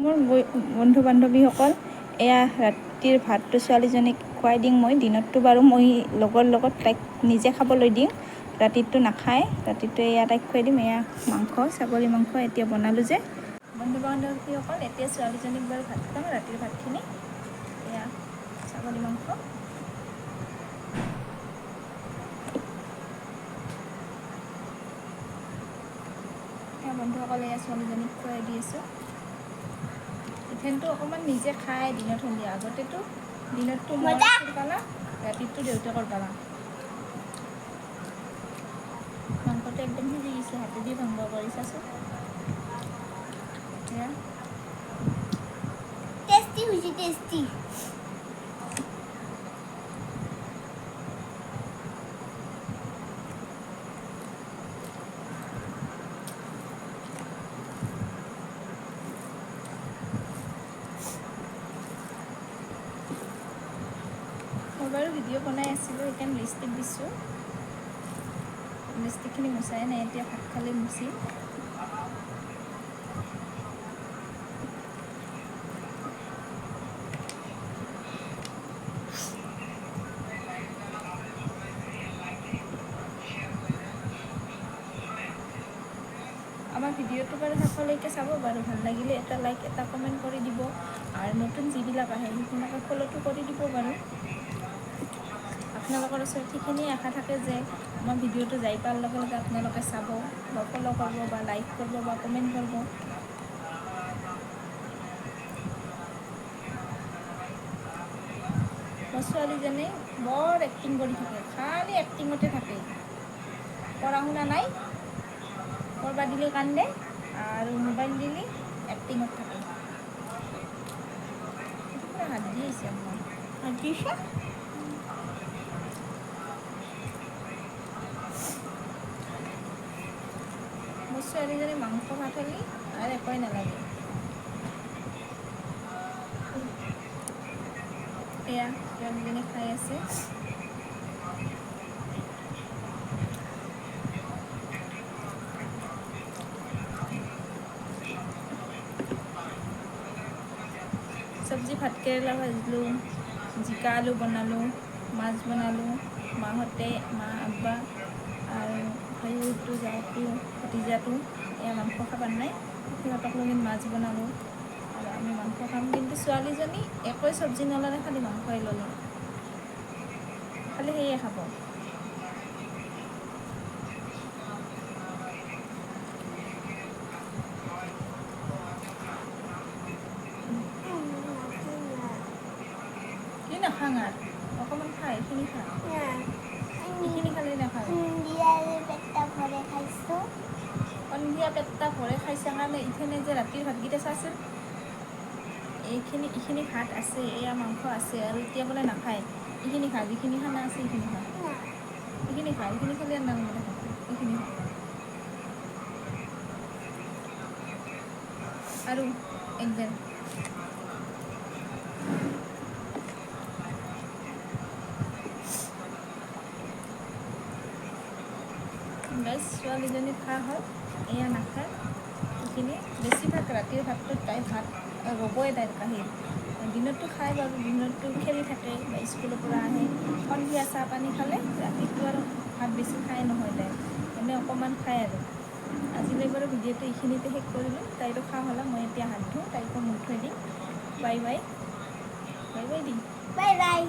মোৰ বন্ধু বান্ধৱীসকল, এয়া ৰাতিৰ ভাতটো ছোৱালীজনীক খুৱাই দিওঁ মই। দিনততো বাৰু মই লগৰ লগত তাইক নিজে খাবলৈ দিওঁ, ৰাতিটো নাখায়। ৰাতিটো এয়া তাইক খুৱাই দিম। এয়া মাংস, ছাগলী মাংস এতিয়া বনালোঁ যে। বন্ধু বান্ধৱীসকল, এতিয়া ছোৱালীজনীক বাৰু ভাত খুৱাম, ৰাতিৰ ভাতখিনি। এয়া ছাগলী মাংস। বন্ধুসকলে এয়া ছোৱালীজনীক খুৱাই দি আছোঁ। ইথেনটো অকণমান নিজে খায় দিনত সন্ধিয়া। আগতেতো দিনততো মই পালা, ৰাতিটো দেউতাকৰ পালা। মাংসটো একদম সিজি গৈছে, হাতেদি ভাঙিব পাৰি চাচোন। এয়া টেষ্টি হৈছে, টেষ্টি। মই বাৰু ভিডিঅ' বনাই আছিলোঁ, সেইকাৰণে লিপষ্টিক দিছোঁ। লিপষ্টিকখিনি মোচাই নাই, এতিয়া ভাত খালে মুচিম। আমাৰ ভিডিঅ'টো বাৰু শেষলৈকে চাব বাৰু। ভাল লাগিলে এটা লাইক, এটা কমেণ্ট কৰি দিব। আৰু নতুন যিবিলাক আহে সেইবিলাকে ফ'ল'টো কৰি দিব বাৰু। আপোনালোকৰ ওচৰত সেইখিনিয়ে আশা থাকে যে আমাৰ ভিডিঅ'টো যাই পোৱাৰ লগে লগে আপোনালোকে চাব বা ফ'ল' কৰিব বা লাইক কৰিব বা কমেণ্ট কৰিব। মোৰ ছোৱালীজনী বৰ এক্টিং কৰি থাকে, খালি এক্টিঙতে থাকে। পঢ়া শুনা নাই, কৰবা দিলে কান্দে আৰু মোবাইল দিলে এক্টিঙত থাকে। হাত দি আহিছে অকণমান। হাত দিছে? মোৰ ছোৱালীজনী মাংস ভাত হ'লে আৰু একোৱেই নালাগে। এয়া ছোৱালীজনী খাই আছে। চব্জি ভাতকেৰেলা ভাজিলোঁ, জিকা আলু বনালোঁ, মাছ বনালোঁ। মাহঁতে, মা, আব্বা আৰু ভাইটো, জাটো, ভতিজাটো এয়া মাংস খাব নাই। সিহঁতক লৈ মাছ বনালোঁ আৰু আমি মাংস খাম। কিন্তু ছোৱালীজনী একোৱে চব্জি নললে, খালি মাংসই ল'লে। খালি সেয়ে খাব। কি নাখাং আৰু অকণমান খা, এইখিনি খা। এইখিনি খালি নাখায়। পেটটা ভৰে খাইছোঁ। সন্ধিয়া পেটটা ভৰে খাইছে কাৰণে ইথেনে যে ৰাতিৰ ভাতকেইটা চাচোন। এইখিনি ভাত আছে, এয়া মাংস আছে আৰু এতিয়া বোলে নাখায়। এইখিনি খা, যিখিনি খানা আছে এইখিনি খা। এইখিনি খা, এইখিনি খালি আৰু নালাগে দে খাব। এইখিনি খা আৰু একদম গাইজ, ছোৱালীজনী খোৱা হ'ল, এয়া নাখায়। এইখিনি বেছিভাগ ৰাতিৰ ভাতটোত তাই ভাত ৰ'বই তাইৰ কাঁহী। দিনততো খাই বাৰু, দিনততো খেলি থাকে বা স্কুলৰ পৰা আহে। সন্ধিয়া চাহ পানী খালে ৰাতিটো আৰু ভাত বেছি খাই নহয় তাই, এনেই অকণমান খায় আৰু। আজিলৈ বাৰু ভিডিঅ'টো এইখিনিতে শেষ কৰিলোঁ। তাইৰো খোৱা হ'লে মই এতিয়া হাত ধুওঁ, তাইকো মুখ ধুই দিম। বাই বাই, বাই বাই দিম। Bye bye.